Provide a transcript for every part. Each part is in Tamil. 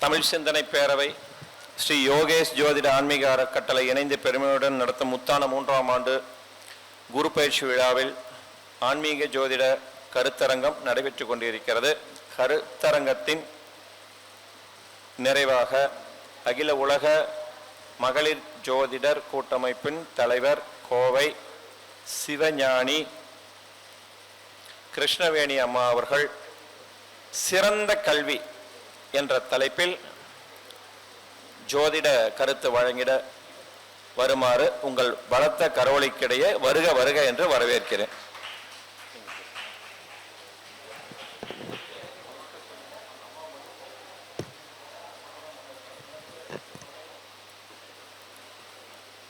தமிழ் சிந்தனை பேரவை ஸ்ரீ யோகேஷ் ஜோதிட ஆன்மீக அறக்கட்டளை இணைந்து பெருமையுடன் நடத்தும் முத்தான 3ஆம் ஆண்டு குரு பயிற்சி விழாவில் ஆன்மீக ஜோதிட கருத்தரங்கம் நடைபெற்று கொண்டிருக்கிறது. கருத்தரங்கத்தின் நிறைவாக அகில உலக மகளிர் ஜோதிடர் கூட்டமைப்பின் தலைவர் கோவை சிவஞானி கிருஷ்ணவேணி அம்மா அவர்கள் சிறந்த கல்வி என்ற தலைப்பில் ஜோதிட கருத்து வழங்கிட வருமாறு உங்கள் பலத்த கரவொலிக்கிடையே வருக வருக என்று வரவேற்கிறேன்.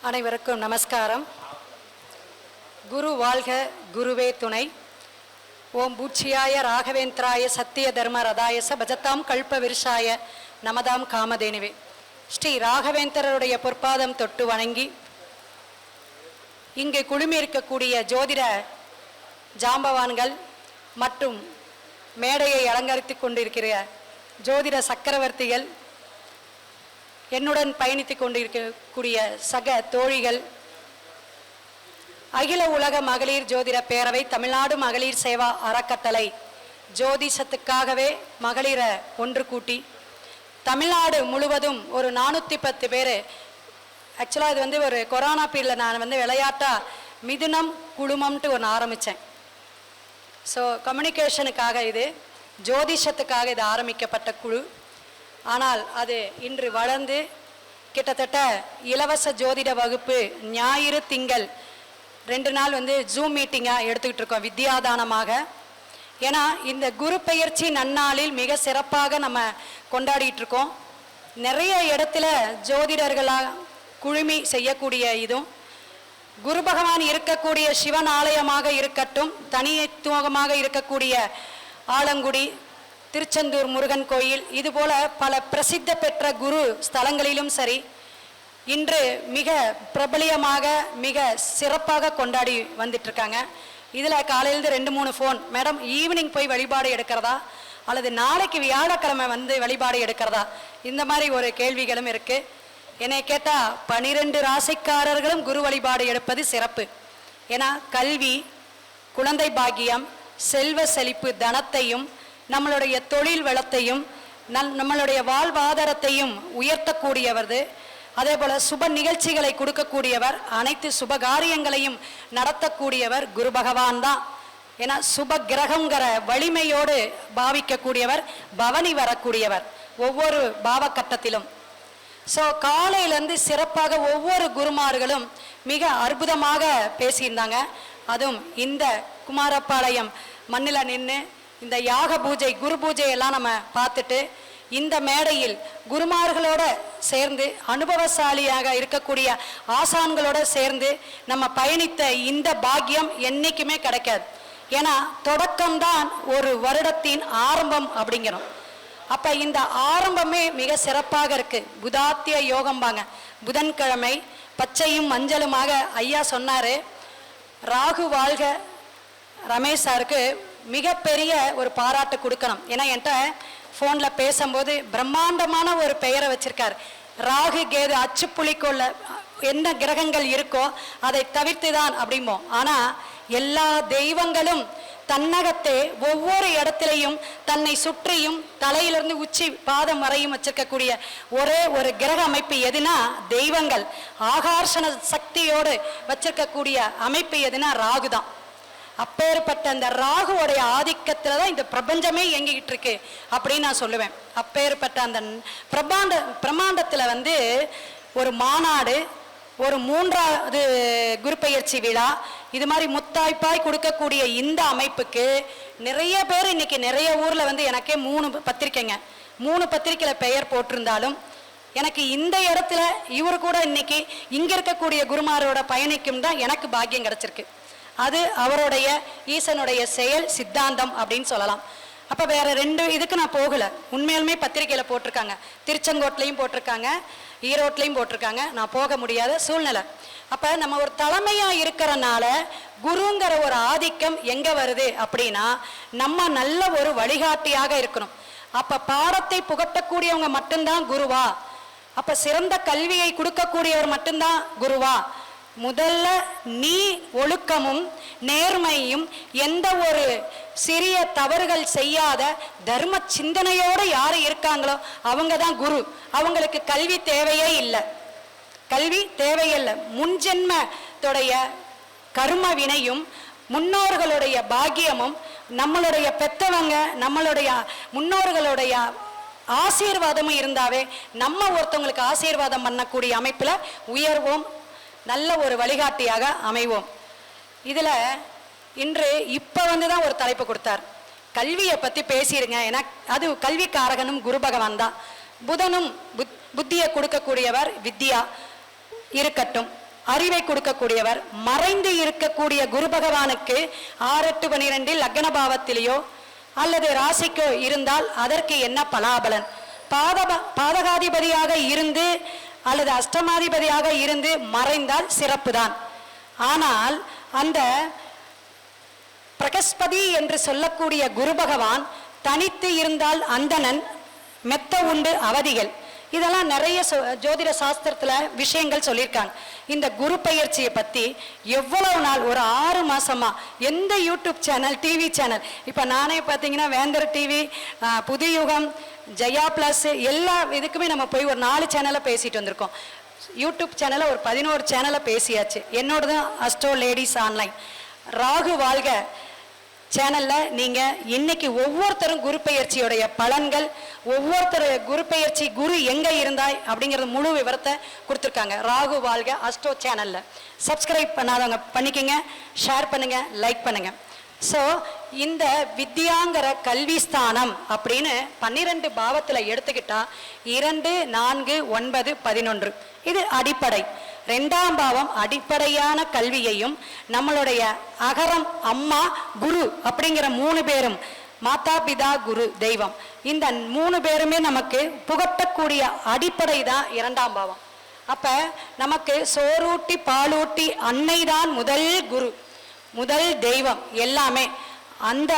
அனைவருக்கும் நமஸ்காரம். குரு வாழ்க, குருவே துணை. ஓம் பூச்சியாய ராகவேந்திராய சத்திய தர்ம ரதாயச பஜத்தாம் கல்ப விருஷாய நமதாம் காமதேனுவே. ஸ்ரீ ராகவேந்திரருடைய பொற்பாதம் தொட்டு வணங்கி இங்கு குழுமி இருக்கக்கூடிய ஜோதிட ஜாம்பவான்கள் மற்றும் மேடையை அலங்கரித்து கொண்டிருக்கிற ஜோதிட சக்கரவர்த்திகள், என்னுடன் பயணித்து கொண்டிருக்கக்கூடிய சக தோழிகள், அகில உலக மகளிர் ஜோதிட பேரவை, தமிழ்நாடு மகளிர் சேவா அறக்கட்டளை ஜோதிஷத்துக்காகவே மகளிரை ஒன்று கூட்டி தமிழ்நாடு முழுவதும் ஒரு 410 பேர், ஆக்சுவலாக இது ஒரு கொரோனா பீரியடில் நான் விளையாட்டா மிதுனம் குழுமம்ட்டு ஒன்று ஆரம்பித்தேன். ஸோ கம்யூனிகேஷனுக்காக, இது ஜோதிஷத்துக்காக இது ஆரம்பிக்கப்பட்ட குழு. ஆனால் அது இன்று வளர்ந்து கிட்டத்தட்ட இலவச ஜோதிட வகுப்பு ஞாயிறு திங்கள் 2 நாள் ஜூம் மீட்டிங்காக எடுத்துக்கிட்டு இருக்கோம் வித்யாதானமாக. ஏன்னா இந்த குரு பெயர்ச்சி நன்னாளில் மிக சிறப்பாக நம்ம கொண்டாடிட்டு இருக்கோம். நிறைய இடத்துல ஜோதிடர்களாக குழுமி செய்யக்கூடிய இதுவும், குரு பகவான் இருக்கக்கூடிய சிவன் ஆலயமாக இருக்கட்டும், தனித்துவமாக இருக்கக்கூடிய ஆலங்குடி, திருச்செந்தூர் முருகன் கோயில், இதுபோல பல பிரசித்த பெற்ற குரு ஸ்தலங்களிலும் சரி, இன்று மிக பிரபலியமாக மிக சிறப்பாக கொண்டாடி வந்துட்டுருக்காங்க. இதில் காலையிலேருந்து 2-3 ஃபோன், மேடம் ஈவினிங் போய் வழிபாடு எடுக்கிறதா அல்லது நாளைக்கு வியாழக்கிழமை வழிபாடு எடுக்கிறதா, இந்த மாதிரி ஒரு கேள்விகளும் இருக்குது. என்னை கேட்டால் 12 ராசிக்காரர்களும் குரு வழிபாடு எடுப்பது சிறப்பு. ஏன்னா கல்வி, குழந்தை பாக்கியம், செல்வ செழிப்பு, தனத்தையும் நம்மளுடைய தொழில் வளத்தையும் நம்மளுடைய வாழ்வாதாரத்தையும் உயர்த்தக்கூடியவர். அதே போல சுப நிகழ்ச்சிகளை கொடுக்கக்கூடியவர், அனைத்து சுப காரியங்களையும் நடத்தக்கூடியவர் குரு பகவான் தான். ஏன்னா சுப கிரகங்கிற வலிமையோடு பாவிக்கக்கூடியவர், பவனி வரக்கூடியவர் ஒவ்வொரு பாவக்கட்டத்திலும். ஸோ காலையிலேருந்து சிறப்பாக ஒவ்வொரு குருமார்களும் மிக அற்புதமாக பேசியிருந்தாங்க. அதுவும் இந்த குமாரபாளையம் மண்ணில் நின்று இந்த யாக பூஜை, குரு பூஜையெல்லாம் நம்ம பார்த்துட்டு இந்த மேடையில் குருமார்களோட சேர்ந்து அனுபவசாலியாக இருக்கக்கூடிய ஆசான்களோட சேர்ந்து நம்ம பயணித்த இந்த பாக்கியம் என்றைக்குமே கிடைக்காது. ஏன்னா தொடக்கம்தான் ஒரு வருடத்தின் ஆரம்பம் அப்படிங்கிறோம். அப்போ இந்த ஆரம்பமே மிக சிறப்பாக இருக்குது. புதாத்திய யோகம்பாங்க. புதன்கிழமை பச்சையும் மஞ்சளுமாக ஐயா சொன்னார். ராகு வாழ்க ரமேஷ் சாருக்கு மிகப்பெரிய ஒரு பாராட்டு கொடுக்கணும். ஏன்னா என்கிட்ட ஃபோனில் பேசும்போது பிரம்மாண்டமான ஒரு பெயரை வச்சிருக்கார். ராகு கேது அச்சுப்புலிக்குள்ள என்ன கிரகங்கள் இருக்கோ அதை தவிர்த்து தான் அப்படிம்போம். ஆனால் எல்லா தெய்வங்களும் தன்னகத்தே ஒவ்வொரு இடத்திலையும் தன்னை சுற்றியும் தலையிலிருந்து உச்சி பாதம் வரையும் வச்சிருக்கக்கூடிய ஒரே ஒரு கிரக அமைப்பு எதுனா தெய்வங்கள். ஆகர்ஷண சக்தியோடு வச்சிருக்கக்கூடிய அமைப்பு எதுனா ராகு தான். அப்பேற்பட்ட அந்த ராகுவோடைய ஆதிக்கத்தில் தான் இந்த பிரபஞ்சமே இயங்கிக்கிட்டு இருக்கு அப்படின்னு நான் சொல்லுவேன். அப்பேற்பட்ட அந்த பிரம்மாண்டத்தில் ஒரு மாநாடு, ஒரு 3வது குரு பெயர்ச்சி விழா, இது மாதிரி முத்தாய்ப்பாய் கொடுக்கக்கூடிய இந்த அமைப்புக்கு நிறைய பேர் இன்னைக்கு நிறைய ஊரில் எனக்கே 3 பத்திரிக்கைங்க, 3 பத்திரிக்கையில் பெயர் போட்டிருந்தாலும் எனக்கு இந்த இடத்துல இவர் கூட இன்னைக்கு இங்கே இருக்கக்கூடிய குருமாரோட பயணிக்கும் தான் எனக்கு பாக்கியம் கிடைச்சிருக்கு. அது அவருடைய ஈசனுடைய செயல் சித்தாந்தம் அப்படின்னு சொல்லலாம். அப்போ வேற 2 இதுக்கு நான் போகலை. உண்மையாலுமே பத்திரிகையில் போட்டிருக்காங்க, திருச்செங்கோட்லையும் போட்டிருக்காங்க, ஈரோட்லையும் போட்டிருக்காங்க. நான் போக முடியாத சூழ்நிலை. அப்போ நம்ம ஒரு தலைமையாக இருக்கிறனால குருங்கிற ஒரு ஆதிக்கம் எங்கே வருது அப்படின்னா நம்ம நல்ல ஒரு வழிகாட்டியாக இருக்கணும். அப்ப பாடத்தை புகட்டக்கூடியவங்க மட்டும்தான் குருவா? அப்ப சிறந்த கல்வியை கொடுக்கக்கூடியவர் மட்டும்தான் குருவா? முதல்ல நீ ஒழுக்கமும் நேர்மையும் எந்த ஒரு சிறிய தவறுகள் செய்யாத தர்ம சிந்தனையோடு யாரு இருக்காங்களோ அவங்க தான் குரு. அவங்களுக்கு கல்வி தேவையே இல்லை, கல்வி தேவையில்லை. முன்ஜென்மத்துடைய கர்ம வினையும் முன்னோர்களுடைய பாக்கியமும் நம்மளுடைய பெத்தவங்க நம்மளுடைய முன்னோர்களுடைய ஆசீர்வாதமும் இருந்தாவே நம்ம ஒருத்தவங்களுக்கு ஆசீர்வாதம் பண்ணக்கூடிய அமைப்புல உயர்வோம், நல்ல ஒரு வழிகாட்டியாக அமைவோம். இதுல இன்று இப்ப வந்துதான் ஒரு தலைப்பு கொடுத்தார், கல்வியை பத்தி பேசிருங்க. ஏன்னா அது கல்விக்காரகனும் குரு பகவான் தான். புதனும் புத்தியை கொடுக்கக்கூடியவர் வித்யா இருக்கட்டும், அறிவை கொடுக்கக்கூடியவர். மறைந்து இருக்கக்கூடிய குரு பகவானுக்கு 6-8-12 லக்ன பாவத்திலேயோ அல்லது ராசிக்கோ இருந்தால் அதற்கு என்ன பலாபலன்? பாதகாதிபதியாக இருந்து அல்லது அஷ்டமாதிபதியாக இருந்து மறைந்தால் சிறப்பு தான். ஆனால் அந்த பிரகஸ்பதி என்று சொல்லக்கூடிய குரு பகவான் தனித்து இருந்தால் அந்தணன், மெத்த உண்டு அவதிகள். இதெல்லாம் நிறைய ஜோதிட சாஸ்திரத்துல விஷயங்கள் சொல்லியிருக்காங்க. இந்த குரு பயிற்சியை பத்தி எவ்வளவு நாள், ஒரு 6 மாசமா எந்த யூடியூப் சேனல், டிவி சேனல், இப்ப நானே பார்த்தீங்கன்னா வேந்தர் டிவி, புதுயுகம், ஜெயா பிளஸ் எல்லா இதுக்குமே நம்ம போய் ஒரு 4 சேனலை பேசிட்டு வந்திருக்கோம். யூடியூப் சேனலை ஒரு 11 சேனலை பேசியாச்சு. என்னோடதும் அஸ்ட்ரோ லேடிஸ் ஆன்லைன். ராகு வாழ்க சேனல்ல நீங்க இன்னைக்கு ஒவ்வொருத்தரும் குரு பெயர்ச்சியோடைய பலன்கள், ஒவ்வொருத்தர் குரு பெயர்ச்சி குரு எங்க இருந்தாய் அப்படிங்கறது முழு விவரத்தை கொடுத்துருக்காங்க. ராகு வாழ்க அஸ்ட்ரோ சேனல்ல சப்ஸ்கிரைப் பண்ணாதவங்க பண்ணிக்கங்க, ஷேர் பண்ணுங்க, லைக் பண்ணுங்க. ஸோ இந்த வித்யாங்கிற கல்வி ஸ்தானம் அப்படின்னு 12 பாவத்துல எடுத்துக்கிட்டா 2, 4, 9, 11 இது அடிப்படை. 2ஆம் பாவம் அடிப்படையான கல்வியையும் நம்மளுடைய அகரம் அம்மா குரு அப்படிங்கிற 3 பேரும், மாதா பிதா குரு தெய்வம், இந்த 3 பேருமே நமக்கு புகட்டக்கூடிய அடிப்படை தான் 2ஆம் பாவம். அப்ப நமக்கு சோறூட்டி பாலூட்டி அன்னை தான் முதல் குரு, முதல் தெய்வம். எல்லாமே அந்த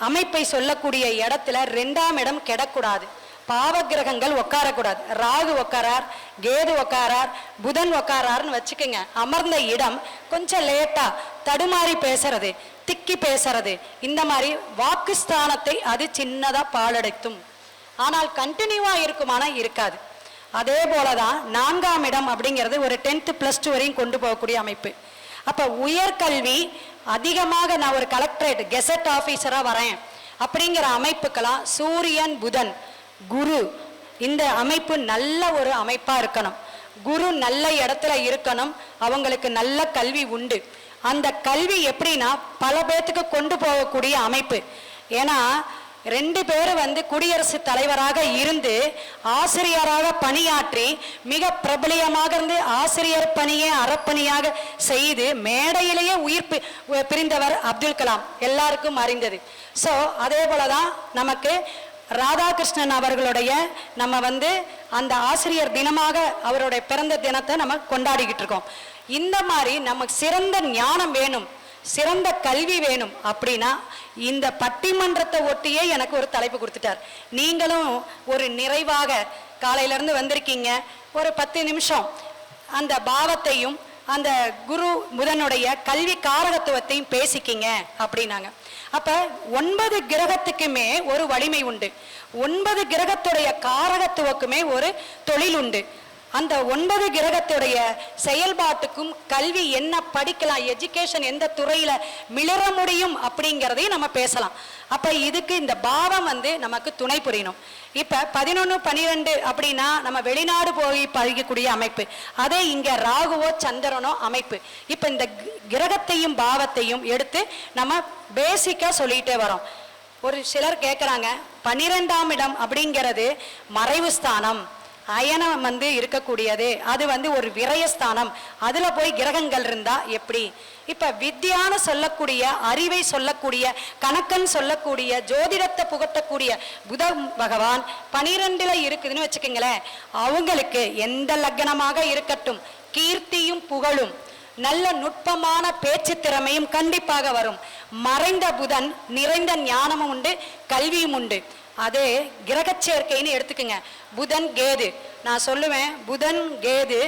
அமைப்பை சொல்லக்கூடிய இடத்துல 2ஆம் இடம் கெடக்கூடாது. பாவ கிரகங்கள் உட்காரக்கூடாது. ராகு உட்காரார், கேது உட்காரார், புதன் உட்காரார்னு வச்சுக்கோங்க. அமர்ந்த இடம் கொஞ்சம் லேட்டா தடுமாறி பேசுறது, திக்கி பேசுறது, இந்த மாதிரி வாக்குஸ்தானத்தை அது சின்னதா பாலடைத்தும். ஆனால் கண்டினியூவா இருக்குமானா இருக்காது. அதே போலதான் 4ஆம் இடம் அப்படிங்கிறது ஒரு 10th +2 வரையும் கொண்டு போகக்கூடிய அமைப்பு. அப்ப உயர்கல்வி அதிகமாக நான் ஒரு கலெக்டரேட் கெசட் ஆபீசரா வரேன் அப்படிங்கிற அமைப்புக்கெல்லாம் சூரியன் புதன் குரு இந்த அமைப்பு நல்ல ஒரு அமைப்பா இருக்கணும். குரு நல்ல இடத்துல இருக்கணும், அவங்களுக்கு நல்ல கல்வி உண்டு. அந்த கல்வி எப்படின்னா பல பேர்த்துக்கு கொண்டு போகக்கூடிய அமைப்பு. ஏன்னா 2 பேரும் குடியரசுத் தலைவராக இருந்து ஆசிரியராக பணியாற்றி மிக பிரபலியமாக இருந்து ஆசிரியர் பணியை அறப்பணியாக செய்து மேடையிலேயே உயிர் பிரிந்தவர் அப்துல் கலாம், எல்லாருக்கும் அறிந்தது. ஸோ அதே போலதான் நமக்கு ராதாகிருஷ்ணன் அவர்களுடைய நம்ம அந்த ஆசிரியர் தினமாக அவருடைய பிறந்த தினத்தை நம்ம கொண்டாடிக்கிட்டு இருக்கோம். இந்த மாதிரி நமக்கு சிறந்த ஞானம் வேணும், சிறந்த கல்வி வேணும் அப்படின்னா இந்த பட்டிமன்றத்தை ஒட்டியே எனக்கு ஒரு தலைப்பு கொடுத்துட்டார். நீங்களும் ஒரு நிறைவாக காலையில இருந்து வந்திருக்கீங்க, ஒரு 10 நிமிஷம் அந்த பாவத்தையும் அந்த குரு புதனுடைய கல்வி காரகத்துவத்தையும் பேசிக்கிங்க அப்படின்னாங்க. அப்ப 9 கிரகத்துக்குமே ஒரு வலிமை உண்டு, 9 கிரகத்துடைய காரகத்துவக்குமே ஒரு தொழில் உண்டு. அந்த 9 கிரகத்துடைய செயல்பாட்டுக்கும் கல்வி என்ன படிக்கலாம், எஜுகேஷன் எந்த துறையில மிளற முடியும் அப்படிங்கிறதையும் நம்ம பேசலாம். அப்ப இதுக்கு இந்த பாவம் நமக்கு துணை புரியணும். இப்ப 11, 12 அப்படின்னா நம்ம வெளிநாடு போய் பழகக்கூடிய அமைப்பு. அதே இங்க ராகுவோ சந்திரனோ அமைப்பு. இப்ப இந்த கிரகத்தையும் பாவத்தையும் எடுத்து நம்ம பேசிக்கா சொல்லிட்டே வரோம். ஒரு சிலர் கேட்குறாங்க, 12ஆம் இடம் அப்படிங்கிறது மறைவு ஸ்தானம், அயனம் இருக்கக்கூடியது, அது ஒரு விரயஸ்தானம், அதுல போய் கிரகங்கள் இருந்தா எப்படி? இப்ப வித்யான்னு சொல்லக்கூடிய அறிவை சொல்லக்கூடிய கணக்கன் சொல்லக்கூடிய ஜோதிடத்தை புகட்டக்கூடிய புத பகவான் 12ல இருக்குதுன்னு வச்சுக்கோங்களேன். அவங்களுக்கு எந்த லக்னமாக இருக்கட்டும் கீர்த்தியும் புகழும் நல்ல நுட்பமான பேச்சு திறமையும் கண்டிப்பாக வரும். மறைந்த புதன் நிறைந்த ஞானமும் உண்டு, கல்வியும் உண்டு. அதே கிரக சேர்க்கைன்னு எடுத்துக்கங்க. புதன் கேது, நான் சொல்லுவேன் புதன் கேது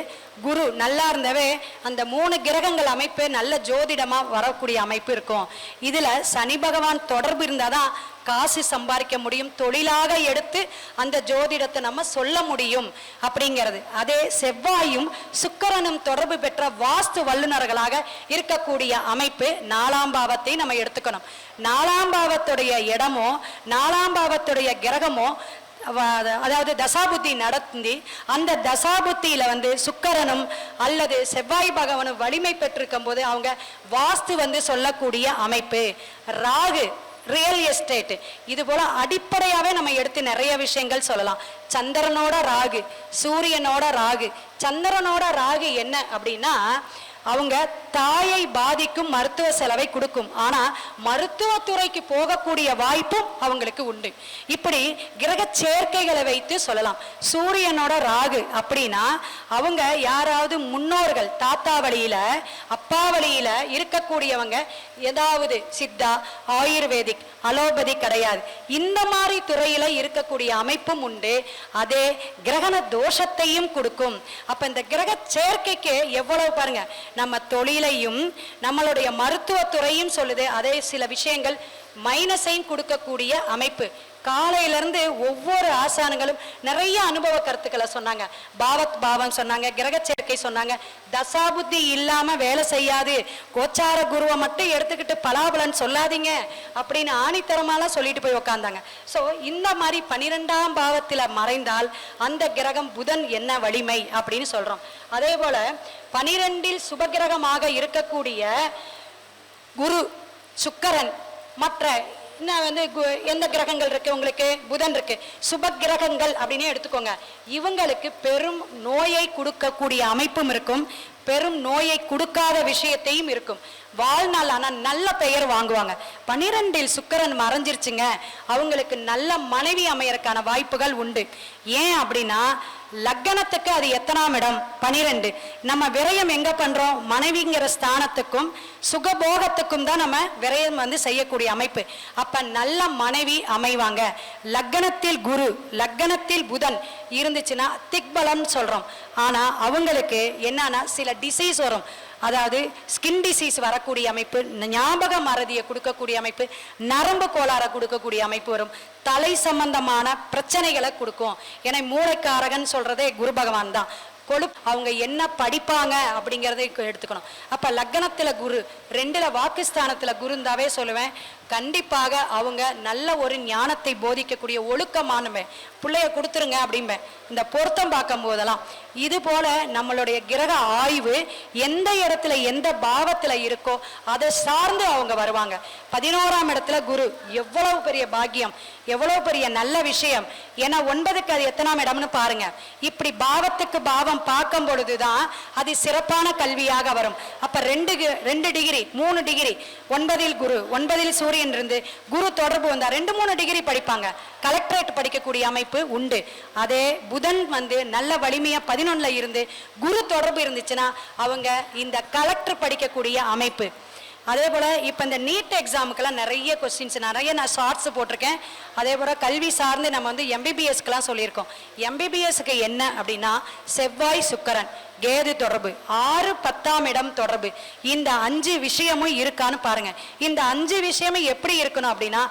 குரு நல்லா இருந்தவே அந்த 3 கிரகங்கள் அமைப்பு நல்ல ஜோதிடமா வரக்கூடிய அமைப்பு இருக்கும். இதுல சனி பகவான் தொடர்பு இருந்தாதான் காசு சம்பாதிக்க முடியும், தொழிலாக எடுத்து அந்த ஜோதிடத்தை நம்ம சொல்ல முடியும் அப்படிங்கிறது. அதே செவ்வாயும் சுக்கிரனும் தொடர்பு பெற்ற வாஸ்து வல்லுநர்களாக இருக்கக்கூடிய அமைப்பு 4ஆம் பாவத்தை நம்ம எடுத்துக்கணும். 4ஆம் பாவத்துடைய இடமோ 4ஆம் பாவத்துடைய கிரகமோ அதாவது தசாபுத்தி நடத்தி அந்த தசாபுத்தியில சுக்கிரனும் அல்லது செவ்வாய் பகவானும் வலிமை பெற்றிருக்கும் போது அவங்க வாஸ்து சொல்லக்கூடிய அமைப்பு. ராகு ரியல் எஸ்டேட், இது போல அடிப்படையாவே நம்ம எடுத்து நிறைய விஷயங்கள் சொல்லலாம். சந்திரனோட ராகு, சூரியனோட ராகு. சந்திரனோட ராகு என்ன அப்படின்னா அவங்க தாயை பாதிக்கும் மருத்துவ செலவை கொடுக்கும், ஆனா மருத்துவத்துறைக்கு போகக்கூடிய வாய்ப்பும் அவங்களுக்கு உண்டு. இப்படி கிரக சேர்க்கைகளை வைத்து சொல்லலாம். சூரியனோட ராகு அப்படின்னா அவங்க யாராவது முன்னோர்கள் தாத்தா வழியில அப்பா வழியில இருக்கக்கூடியவங்க, ஏதாவது சித்தா ஆயுர்வேதிக் அலோபதி கிடையாது, இந்த மாதிரி துறையில இருக்கக்கூடிய அமைப்பும் உண்டு. அதே கிரகண தோஷத்தையும் கொடுக்கும். அப்ப இந்த கிரக சேர்க்கைக்கு எவ்வளவு பாருங்க, நம்ம தொழிலையும் நம்மளுடைய மருத்துவத்துறையும் சொல்லுது. அதே சில விஷயங்கள் மைனஸையும் கொடுக்கக்கூடிய அமைப்பு. காலையில இருந்து ஒவ்வொரு ஆசான்களும் நிறைய அனுபவ கருத்துக்களை சொன்னாங்க. பாவம் சொன்னாங்க, கிரக சேர்க்கை சொன்னாங்க. தசாபுத்தி இல்லாம வேலை செய்யாது, கோச்சார குருவை மட்டும் எடுத்துக்கிட்டு பலாபலன் சொல்லாதீங்க அப்படின்னு ஆணித்தரமாலாம் சொல்லிட்டு போய் உக்காந்தாங்க. ஸோ இந்த மாதிரி 12ஆம் பாவத்துல மறைந்தால் அந்த கிரகம் புதன் என்ன வலிமை அப்படின்னு சொல்றோம். அதே போல 12இல் சுபகிரகமாக இருக்கக்கூடிய குரு சுக்கிரன், மற்ற எந்த கிரகங்கள் இருக்கு உங்களுக்கு, புதன் இருக்கு, சுப கிரகங்கள் அப்படின்னு எடுத்துக்கோங்க. இவங்களுக்கு பெரும் நோயை கொடுக்கக்கூடிய அமைப்பும் இருக்கும், பெரும் நோயை கொடுக்காத விஷயத்தையும் இருக்கும். வாழ்நாள் ஆனா நல்ல பெயர் வாங்குவாங்க. 12இல் சுக்கிரன் மறைஞ்சிருச்சுங்க, அவங்களுக்கு நல்ல மனைவி அமையறதுக்கான வாய்ப்புகள் உண்டு. ஏன் அப்படின்னா லக்னத்துக்கு அது எத்தனாம் இடம், 12. நம்ம விரயம் எங்க பண்றோம், மனைவிங்கிற ஸ்தானத்துக்கும் சுகபோகத்துக்கும் தான் நம்ம விரயம் செய்யக்கூடிய அமைப்பு. அப்ப நல்ல மனைவி அமைவாங்க. லக்னத்தில் குரு லக்னத்தில் புதன் இருந்துச்சுன்னா திக்பலம் சொல்றோம். ஆனா அவங்களுக்கு என்னன்னா சில டிசீஸ் வரும், அதாவது ஸ்கின் டிசீஸ் வரக்கூடிய அமைப்பு, ஞாபக மறதியை கொடுக்கக்கூடிய அமைப்பு, நரம்பு கோளாறை கொடுக்கக்கூடிய அமைப்பு வரும், தலை சம்பந்தமான பிரச்சனைகளை கொடுக்கும். ஏன்னா மூளைக்காரகன் சொல்றதே குரு பகவான் தான். அவங்க என்ன படிப்பாங்க அப்படிங்கிறதை எடுத்துக்கணும். அப்ப லக்னத்துல குரு 2ல வாக்குஸ்தானத்துல குரு இருந்தாவே சொல்லுவேன், கண்டிப்பாக அவங்க நல்ல ஒரு ஞானத்தை போதிக்கக்கூடிய ஒழுக்கமானவன் பிள்ளைய கொடுத்துருங்க அப்படிம்பேன். இந்த பொருத்தம் பார்க்கும் போதெல்லாம் இது போல நம்மளுடைய கிரக ஆய்வு எந்த இடத்துல எந்த பாவத்துல இருக்கோ அதை சார்ந்து அவங்க வருவாங்க. 11ஆம் இடத்துல குரு, எவ்வளவு பெரிய பாக்கியம், எவ்வளவு பெரிய நல்ல விஷயம். ஏன்னா 9க்கு அது எத்தனாம் இடம்னு பாருங்க. இப்படி பாவத்துக்கு பாவம் பார்க்கும் பொழுதுதான் அது சிறப்பான கல்வியாக வரும். அப்ப 2 டிகிரி 3 டிகிரி 9இல் குரு 9இல் சூரியன் இருந்து குரு தொடர்பு வந்தா 2-3 டிகிரி படிப்பாங்க, கலெக்டரேட் படிக்கக்கூடிய அமைப்பு உண்டு. அதே புதன் நல்ல வலிமையா 11ல இருந்து குரு தொடர்பு இருந்துச்சுன்னா அவங்க இந்த கலெக்டர் படிக்கக்கூடிய அமைப்பு. அதே போல இப்ப இந்த நீட் எக்ஸாமுக்கெல்லாம் நிறைய கொஸ்டின்ஸ் நிறைய நான் ஷார்ட்ஸ் போட்டிருக்கேன். அதே போல கல்வி சார்ந்து நம்ம எம்பிபிஎஸ்க்கெல்லாம் சொல்லியிருக்கோம். எம்பிபிஎஸ்க்கு என்ன அப்படின்னா செவ்வாய் சுக்கிரன் கேது தொடர்பு, 6 10ஆம் இடம் தொடர்பு, இந்த 5 விஷயமும் இருக்கான்னு பாருங்க. இந்த 5 விஷயமும் எப்படி இருக்கணும் அப்படின்னா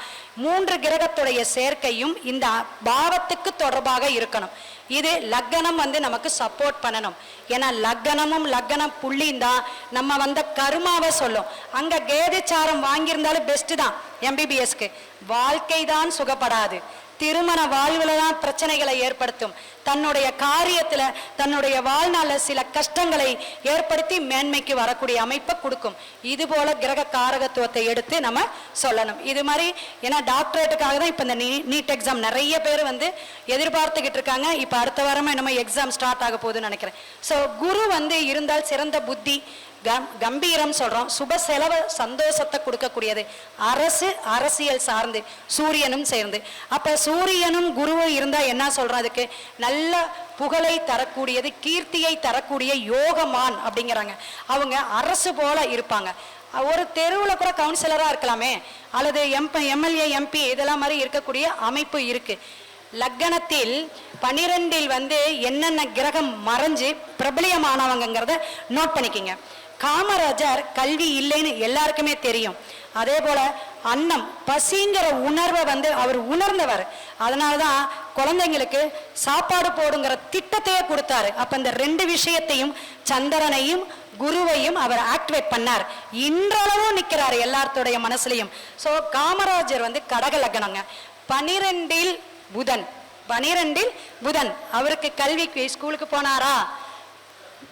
3 கிரகத்துடைய சேர்க்கையும் இந்த பாவத்துக்கு தொடர்பாக இருக்கணும். இது லக்னம் நமக்கு சப்போர்ட் பண்ணணும். ஏன்னா லக்னமும் லக்னம் புள்ளியும் தான் நம்ம கருமாவை சொல்லும். அங்க கேதுச்சாரம் வாங்கியிருந்தாலும் பெஸ்ட் தான். எம்பிபிஎஸ்க்கு வாழ்க்கை தான் சுகப்படாது, திருமண வாழ்வுல தான் பிரச்சனைகளை ஏற்படுத்தும். தன்னுடைய காரியத்துல தன்னுடைய வாழ்நாள சில கஷ்டங்களை ஏற்படுத்தி மேன்மைக்கு வரக்கூடிய அமைப்பை கொடுக்கும். இது போல கிரக காரகத்துவத்தை எடுத்து நம்ம சொல்லணும். இது மாதிரி ஏன்னா டாக்டரேட்டுக்காக தான் இப்ப இந்த நீட் எக்ஸாம் நிறைய பேர் எதிர்பார்த்துக்கிட்டு இருக்காங்க. இப்ப அடுத்த வாரமே நம்ம எக்ஸாம் ஸ்டார்ட் ஆக போகுதுன்னு நினைக்கிறேன். ஸோ குரு இருந்தால் சிறந்த புத்தி கம்பீரம் சொல்றோம், சுப செலவு சந்தோஷத்தை கொடுக்கக்கூடியது, அரசியல் சார்ந்து சூரியனும் சேர்ந்து. அப்ப சூரியனும் குருவும் இருந்தா என்ன சொல்றோம், அதுக்கு நல்ல புகழை தரக்கூடியது, கீர்த்தியை தரக்கூடிய யோகமான் அப்படிங்கிறாங்க. அவங்க அரசு போல இருப்பாங்க. ஒரு தெருவில் கூட கவுன்சிலராக இருக்கலாமே, அல்லது எம்எல்ஏ எம்பி இதெல்லாம் மாதிரி இருக்கக்கூடிய அமைப்பு இருக்கு. லக்னத்தில் 12 வந்து என்னென்ன கிரகம் மறைஞ்சு பிரபலியமானவங்கிறத நோட் பண்ணிக்கிங்க. காமராஜர் கல்வி இல்லைன்னு எல்லாருக்குமே தெரியும். அதே போல அன்னம் பசிங்கிற உணர்வை வந்து அவர் உணர்ந்தவர். அதனாலதான் குழந்தைங்களுக்கு சாப்பாடு போடுங்கிற திட்டத்தையே கொடுத்தாரு. அப்ப இந்த 2 விஷயத்தையும், சந்திரனையும் குருவையும் அவர் ஆக்டிவேட் பண்ணார். இன்றளவும் நிற்கிறார் எல்லாத்துடைய மனசுலையும். ஸோ காமராஜர் வந்து கடக லக்னங்க. 12 புதன், 12 புதன். அவருக்கு கல்விக்கு ஸ்கூலுக்கு போனாரா,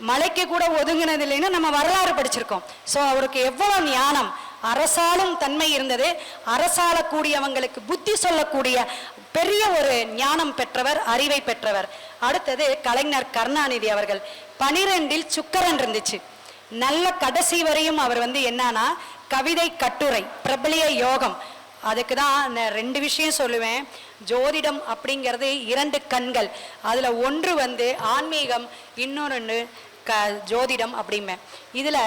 மலைக்கு கூட ஒதுங்கினது இல்லைன்னு நம்ம வரலாறு படிச்சிருக்கோம். ஸோ அவருக்கு எவ்வளவு ஞானம், அரசாளும் தன்மை இருந்தது. அரசாளக்கூடியவங்களுக்கு புத்தி சொல்லக்கூடிய பெரிய ஒரு ஞானம் பெற்றவர், அறிவை பெற்றவர். அடுத்தது கலைஞர் கருணாநிதி அவர்கள். 12 சுக்கிரன் இருந்துச்சு. நல்ல கடைசி வரையும் அவர் வந்து என்னன்னா கவிதை, கட்டுரை, பிரபலிய யோகம். அதுக்கு தான் நான் 2 விஷயம் சொல்லுவேன். ஜோதிடம் அப்படிங்கிறது 2 கண்கள். அதுல ஒன்று வந்து ஆன்மீகம், இன்னொன்று ஜோதிடம் அப்படிம்பேன். இதுல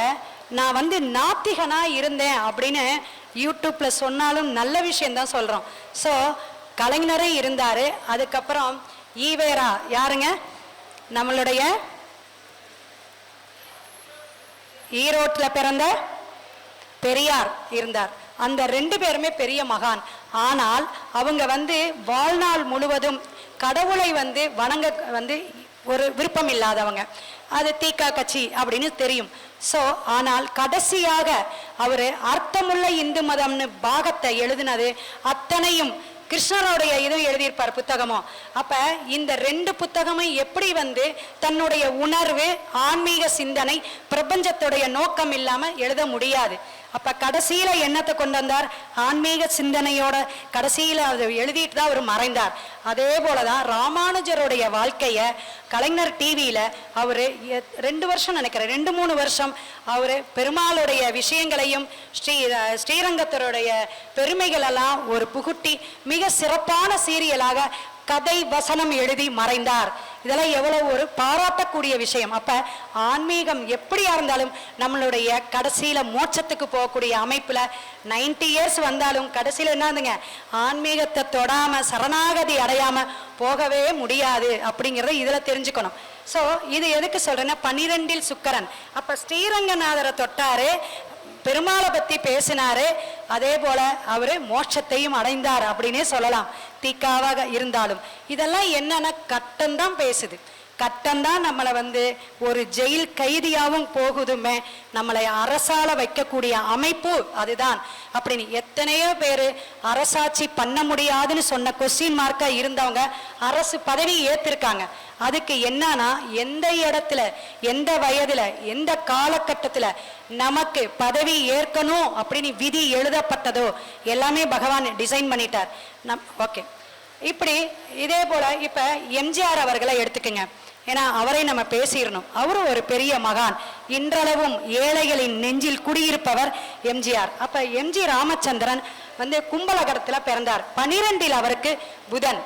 நான் வந்து நாத்திகனா இருந்தேன் அப்படின்னு யூடியூப்ல சொன்னாலும் நல்ல விஷயம்தான் சொல்றோம். ஸோ கலைஞரே இருந்தாரு. அதுக்கப்புறம் ஈவேரா யாருங்க, நம்மளுடைய ஈரோட்டில் பிறந்த பெரியார் இருந்தார். அந்த 2 பேருமே பெரிய மகான். ஆனால் அவங்க வந்து வாழ்நாள் முழுவதும் கடவுளை வந்து வணங்க வந்து ஒரு விருப்பம் இல்லாதவங்க. அது தீகா கட்சி அப்படின்னு தெரியும். ஸோ ஆனால் கடைசியாக அவர் அர்த்தமுள்ள இந்து மதம்னு பாகத்தை எழுதினது அத்தனையும் கிருஷ்ணருடைய இதுவும் எழுதியிருப்பார் புத்தகமும். அப்ப இந்த 2 புத்தகமும் எப்படி வந்து தன்னுடைய உணர்வு, ஆன்மீக சிந்தனை, பிரபஞ்சத்துடைய நோக்கம் இல்லாம எழுத முடியாது. அப்ப கடைசியில என்னத்தை கொண்டு வந்தார், ஆன்மீக சிந்தனையோட கடைசியில அதை எழுதிட்டு தான் அவர் மறைந்தார். அதே போலதான் ராமானுஜருடைய வாழ்க்கைய கலைஞர் டிவியில அவரு 2 வருஷம் நினைக்கிறேன், 2-3 வருஷம் அவரு பெருமாளுடைய விஷயங்களையும் ஸ்ரீரங்கத்தருடைய பெருமைகள் எல்லாம் ஒரு புகுட்டி மிக சிறப்பான சீரியலாக கதை வசனம் எழுதி மறைந்தார். இதெல்லாம் எவ்வளவு ஒரு பாராட்டக்கூடிய விஷயம். அப்ப ஆன்மீகம் எப்படியா இருந்தாலும் நம்மளுடைய கடைசியில மோட்சத்துக்கு போகக்கூடிய அமைப்புல 90 இயர்ஸ் வந்தாலும் கடைசியில என்னதுங்க, ஆன்மீகத்தை தொடாம சரணாகதி அடையாம போகவே முடியாது அப்படிங்கிறத இதுல தெரிஞ்சுக்கணும். ஸோ இது எதுக்கு சொல்றேன்னா 12 சுக்கிரன். அப்ப ஸ்ரீரங்கநாதரை தொட்டாரு, பெருமாளை பத்தி பேசினாரு, அதே போல அவரு மோட்சத்தையும் அடைந்தார் அப்படின்னே சொல்லலாம். தீக்காவாக இருந்தாலும் இதெல்லாம் என்னன்னா கட்டம்தான் பேசுது. கட்டம்தான் நம்மளை வந்து ஒரு ஜெயில் கைதியாகவும் போகுதுமே, நம்மளை அரசால வைக்கக்கூடிய அமைப்பு அதுதான் அப்படின்னு எத்தனையோ பேர் அரசாட்சி பண்ண முடியாதுன்னு சொன்ன கொஸ்டின் மார்க்கா இருந்தவங்க அரசு பதவி ஏத்திருக்காங்க. அதுக்கு என்னன்னா எந்த இடத்துல, எந்த வயதுல, எந்த காலகட்டத்துல நமக்கு பதவி ஏற்கணும் அப்படின்னு விதி எழுதப்பட்டதோ எல்லாமே பகவான் டிசைன் பண்ணிட்டார். ஓகே, இப்படி இதே போல இப்ப எம்ஜிஆர் அவர்களை எடுத்துக்கங்க. ஏன்னா அவரை நம்ம பேசிடணும். அவரும் ஒரு பெரிய மகான். இன்றளவும் ஏழைகளின் நெஞ்சில் குடியிருப்பவர் எம்ஜிஆர். அப்ப எம்ஜி ராமச்சந்திரன் வந்து கும்பலகரத்துல பிறந்தார். 12 அவருக்கு புதன்,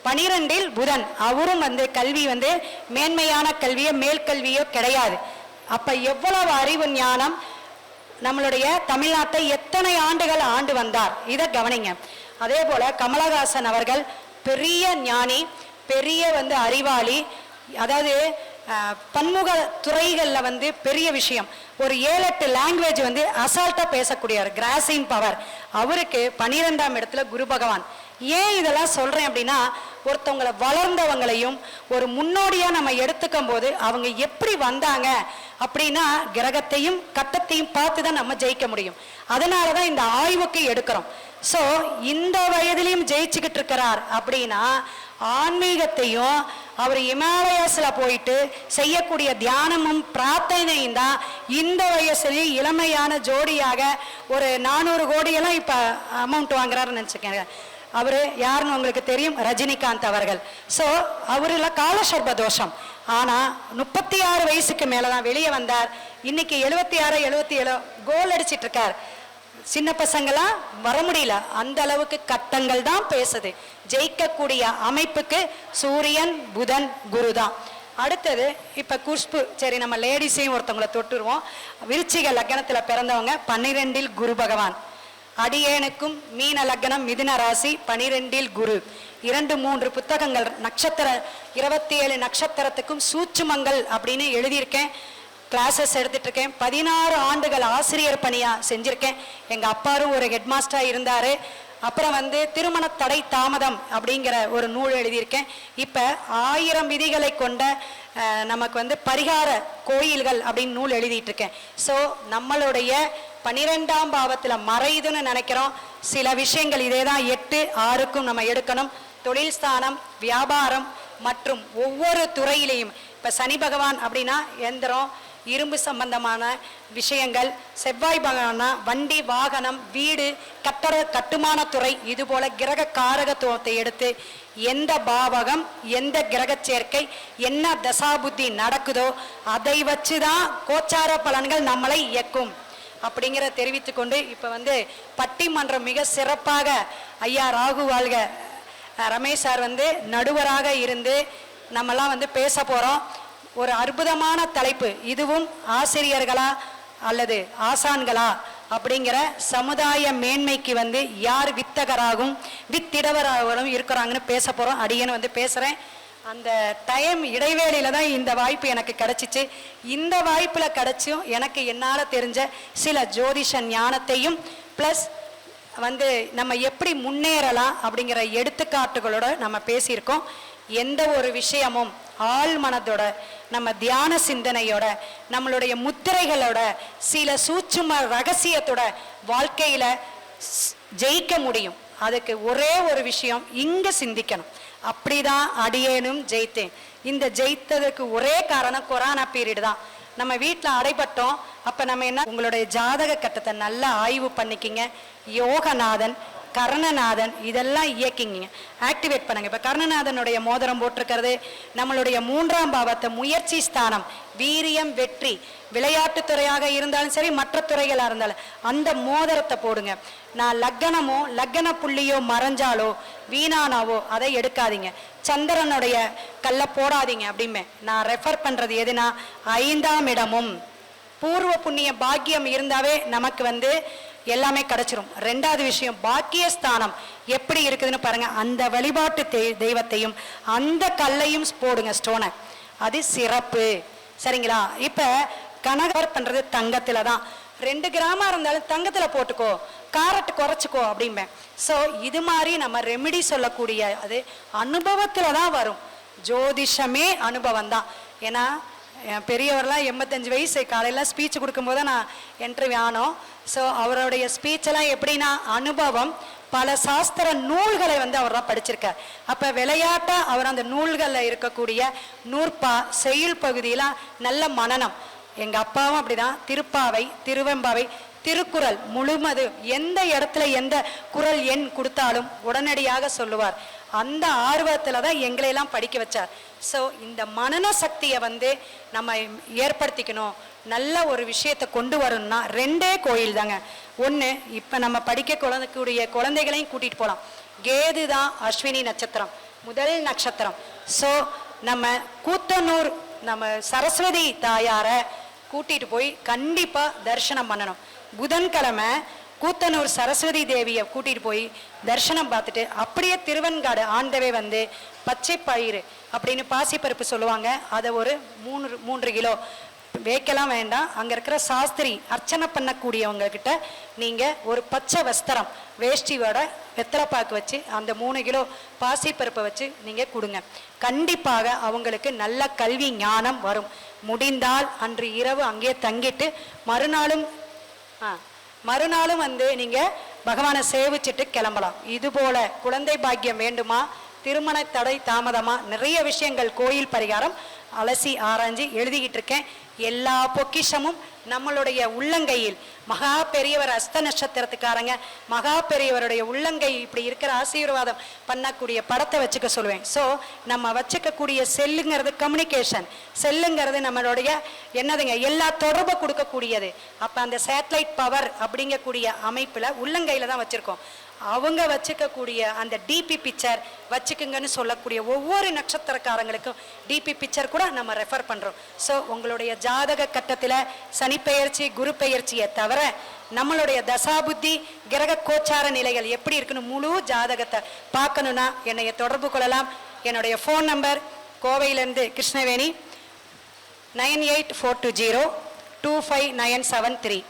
12 புதன். அவரும் வந்து கல்வி வந்து மேன்மையான கல்வியோ மேல்கல்வியோ கிடையாது. அப்ப எவ்வளவு அறிவு ஞானம், நம்மளுடைய தமிழ்நாட்டை எத்தனை ஆண்டுகள் ஆண்டு வந்தார், இதை கவனிங்க. அதே போல கமலஹாசன் அவர்கள் பெரிய ஞானி, பெரிய வந்து அறிவாளி. அதாவது பன்முக துறைகள்ல வந்து பெரிய விஷயம். ஒரு 7-8 லாங்குவேஜ் வந்து அசால்ட்டா பேசக்கூடியவர், கிராசிங் பவர். அவருக்கு 12ஆம் இடத்துல குரு பகவான். ஏன் இதெல்லாம் சொல்றேன் அப்படின்னா, ஒருத்தவங்களை வளர்ந்தவங்களையும் ஒரு முன்னோடியா நம்ம எடுத்துக்கும் போது அவங்க எப்படி வந்தாங்க அப்படின்னா கிரகத்தையும் கட்டத்தையும் பார்த்து தான் நம்ம ஜெயிக்க முடியும். அதனாலதான் இந்த ஆய்வுக்கு எடுக்கிறோம். ஸோ இந்த வயதிலையும் ஜெயிச்சுக்கிட்டு இருக்கிறார் அப்படின்னா ஆன்மீகத்தையும் அவர் இமாலயாஸ்ல போயிட்டு செய்யக்கூடிய தியானமும் பிரார்த்தனையும் தான் இந்த வயசுலயும் இளமையான ஜோடியாக ஒரு 400 கோடியெல்லாம் இப்ப அமௌண்ட் வாங்குறாருன்னு நினைச்சுக்கேன். அவரு யாருன்னு உங்களுக்கு தெரியும், ரஜினிகாந்த் அவர்கள். ஸோ அவருல காலசர்ப தோஷம். ஆனா 36 வயசுக்கு மேலதான் வெளியே வந்தார். இன்னைக்கு 76, 77 கோல் அடிச்சிட்டு இருக்கார். சின்ன பசங்களாம் வர முடியல. அந்த அளவுக்கு கட்டங்கள் தான் பேசுது. ஜெயிக்கக்கூடிய அமைப்புக்கு சூரியன், புதன், குரு தான். அடுத்தது இப்போ குஷ்பு, சரி நம்ம லேடிஸையும் ஒருத்தவங்களை தொட்டுருவோம். விருச்சிக லக்னத்தில் பிறந்தவங்க 12 குரு பகவான். அடியேனுக்கும் மீன லக்னம் மிதுன ராசி 12 குரு. 2-3 புத்தகங்கள் நட்சத்திர 27 நட்சத்திரத்துக்கும் சூட்சுமங்கள் அப்படின்னு எழுதியிருக்கேன். கிளாஸஸ் எடுத்துட்டு இருக்கேன். 16 ஆண்டுகள் ஆசிரியர் பணியா செஞ்சிருக்கேன். எங்க அப்பாரும் ஒரு ஹெட் மாஸ்டரா இருந்தாரு. அப்புறம் திருமண தடை தாமதம் அப்படிங்கிற ஒரு நூல் எழுதியிருக்கேன். இப்போ 1000 விதிகளை கொண்ட நமக்கு பரிகார கோயில்கள் அப்படின்னு நூல் எழுதிட்டு இருக்கேன். ஸோ நம்மளுடைய 12ஆம் பாவத்தில் மறையுதுன்னு நினைக்கிறோம். சில விஷயங்கள் இதே தான் 8-6க்கும் நம்ம எடுக்கணும். தொழில் ஸ்தானம், வியாபாரம் மற்றும் ஒவ்வொரு துறையிலையும் இப்போ சனி பகவான் அப்படின்னா எந்திரம், இரும்பு சம்பந்தமான விஷயங்கள், செவ்வாய் பகவானா வண்டி வாகனம், வீடு, கட்டுமான துறை, இது போல கிரக காரகத்துவத்தை எடுத்து எந்த பாவகம், எந்த கிரக சேர்க்கை, என்ன தசாபுத்தி நடக்குதோ அதை வச்சுதான் கோச்சார பலன்கள் நம்மளை இயக்கும் அப்படிங்கிற தெரிவித்துக்கொண்டு இப்போ பட்டிமன்றம் மிக சிறப்பாக ஐயா ராகு வாழ்க ரமேஷ் சார் நடுவராக இருந்து நம்மெல்லாம் பேச போறோம். ஒரு அற்புதமான தலைப்பு. இதுவும் ஆசிரியர்களா அல்லது ஆசான்களா அப்படிங்கிற சமுதாய மேன்மைக்கு யார் வித்தகராகவும் வித்திடவராகவும் இருக்கிறாங்கன்னு பேச போறோம். அடியேன்னு பேசுறேன். அந்த டைம் இடைவேளையில தான் இந்த வாய்ப்பு எனக்கு கிடைச்சிச்சு. இந்த வாய்ப்புல கிடைச்சும் எனக்கு என்னால் தெரிஞ்ச சில ஜோதிஷ ஞானத்தையும் ப்ளஸ் நம்ம எப்படி முன்னேறலாம் அப்படிங்கிற எடுத்துக்காட்டுகளோட நம்ம பேசியிருக்கோம். எந்த ஒரு விஷயமும் ஆள் மனதோட, நம்ம தியான சிந்தனையோட, நம்மளுடைய முத்திரைகளோட, சில சூட்சும ரகசியத்தோட வாழ்க்கையில ஜெயிக்க முடியும். அதுக்கு ஒரே ஒரு விஷயம், இங்க சிந்திக்கணும். அப்படிதான் அடியேனும் ஜெயித்தேன். இந்த ஜெயித்ததுக்கு ஒரே காரணம் கொரோனா பீரியட் தான். நம்ம வீட்டில் அடைபட்டோம். அப்போ நம்ம என்ன, உங்களுடைய ஜாதக கட்டத்தை நல்லா ஆய்வு பண்ணிக்கிங்க. யோகநாதன், கர்ணநாதன் இதெல்லாம் இயக்கிங்க, ஆக்டிவேட் பண்ணுங்க. இப்போ கர்ணநாதனுடைய மோதிரம் போட்டிருக்கிறது நம்மளுடைய 3ஆம் பாவத்தை, முயற்சி ஸ்தானம், வீரியம், வெற்றி, விளையாட்டுத்துறையாக இருந்தாலும் சரி, மற்ற துறைகளாக இருந்தாலும் அந்த மோதிரத்தை போடுங்க. நான் லக்னமோ லக்ன புள்ளியோ மறைஞ்சாலோ வீணானாவோ அதை எடுக்காதீங்க. சந்திரனுடைய கல்ல போடாதீங்க அப்படிமே. நான் ரெஃபர் பண்றது எதுனா 5ஆம் இடமும் பூர்வ புண்ணிய பாக்கியம் இருந்தாவே நமக்கு எல்லாமே கிடைச்சிரும். 2வது விஷயம், பாக்கியஸ்தானம் எப்படி இருக்குதுன்னு பாருங்க. அந்த வழிபாட்டு தெய்வத்தையும் அந்த கல்லையும் போடுங்க, ஸ்டோனை. அது சிறப்பு. சரிங்களா? இப்ப கனகர் பண்றது தங்கத்துல தான். 2 கிராமா இருந்தாலும் தங்கத்துல போட்டுக்கோ, காரட்டு குறைச்சிக்கோ அப்படிம்பேன். ஸோ இது மாதிரி நம்ம ரெமிடி சொல்லக்கூடிய அது அனுபவத்துல தான் வரும். ஜோதிஷமே அனுபவம் தான். ஏன்னா பெரியவரெலாம் 85 வயசு காலையில் ஸ்பீச் கொடுக்கும்போது நான் என்ட்ரி ஆனோம். ஸோ அவருடைய ஸ்பீச்செல்லாம் எப்படின்னா அனுபவம். பல சாஸ்திர நூல்களை அவர்லாம் படிச்சிருக்கார். அப்போ விளையாட்டாக அவர் அந்த நூல்களில் இருக்கக்கூடிய நூற்பா செய்யுள் பகுதியெல்லாம் நல்ல மனனம். எங்கள் அப்பாவும் அப்படிதான். திருப்பாவை, திருவெம்பாவை, திருக்குறள் முழுமது எந்த இடத்துல எந்த குறள் எண் கொடுத்தாலும் உடனடியாக சொல்லுவார். அந்த ஆர்வத்தில் தான் எங்களையெல்லாம் படிக்க வச்சார். ஸோ இந்த மனன சக்தியை நம்ம ஏற்படுத்திக்கணும். நல்ல ஒரு விஷயத்தை கொண்டு வரணும்னா 2 கோயில் தாங்க. ஒன்று, இப்போ நம்ம படிக்க குழந்தைகளையும் கூட்டிகிட்டு போகலாம். கேது தான் அஸ்வினி நட்சத்திரம், முதல் நட்சத்திரம். ஸோ நம்ம கூத்தனூர் நம்ம சரஸ்வதி தாயாரை கூட்டிகிட்டு போய் கண்டிப்பாக தரிசனம் பண்ணணும். புதன்கிழமை கூத்தனூர் சரஸ்வதி தேவியை கூட்டிட்டு போய் தரிசனம் பார்த்துட்டு அப்படியே திருவெண்காடு ஆண்டவே பச்சை பயிறு அப்படின்னு பாசிப்பருப்பு சொல்லுவாங்க, அதை ஒரு 3 கிலோ வைக்கலாம் வேண்டாம். அங்கே இருக்கிற சாஸ்திரி அர்ச்சனை பண்ணக்கூடியவங்க கிட்ட நீங்கள் ஒரு பச்சை வஸ்திரம் வேஷ்டியோட வெத்தலைப்பாக்கு வச்சு அந்த 3 கிலோ பாசிப்பருப்பை வச்சு நீங்கள் கொடுங்க. கண்டிப்பாக அவங்களுக்கு நல்ல கல்வி ஞானம் வரும். முடிந்தால் அன்று இரவு அங்கேயே தங்கிட்டு மறுநாளும் நீங்கள் பகவானை சேவிச்சுட்டு கிளம்பலாம். இது போல குழந்தை பாக்கியம் வேண்டுமா, திருமண தடை தாமதமா, நிறைய விஷயங்கள் கோயில் பரிகாரம் அலசி ஆராய்ஞ்சு எழுதிக்கிட்டு இருக்கேன். எல்லா பொக்கிஷமும் நம்மளுடைய உள்ளங்கையில். மகா பெரியவர் அஸ்த நட்சத்திரத்துக்காரங்க மகா பெரியவருடைய உள்ளங்கை இப்படி இருக்கிற ஆசீர்வாதம் பண்ணக்கூடிய படத்தை வச்சுக்க சொல்லுவேன். ஸோ நம்ம வச்சுக்கக்கூடிய செல்லுங்கிறது கம்யூனிகேஷன், செல்லுங்கிறது நம்மளுடைய என்னதுங்க எல்லா தொடர்பை கொடுக்கக்கூடியது. அப்போ அந்த சேட்டலைட் பவர் அப்படிங்கக்கூடிய அமைப்பில் உள்ளங்கையில் தான் வச்சுருக்கோம். அவங்க வச்சுக்கக்கூடிய அந்த டிபி பிக்சர் வச்சுக்குங்கன்னு சொல்லக்கூடிய ஒவ்வொரு நட்சத்திரக்காரங்களுக்கும் டிபி பிக்சர் கூட நம்ம ரெஃபர் பண்ணுறோம். ஸோ உங்களுடைய ஜாதக கட்டத்தில் சனிப்பெயர்ச்சி குரு பெயர்ச்சியை தவிர நம்மளுடைய தசாபுத்தி கிரக கோச்சார நிலைகள் எப்படி இருக்குன்னு முழு ஜாதகத்தை பார்க்கணுன்னா என்னைய தொடர்பு கொள்ளலாம். என்னுடைய ஃபோன் நம்பர் கோவையிலேருந்து கிருஷ்ணவேணி 9842025973.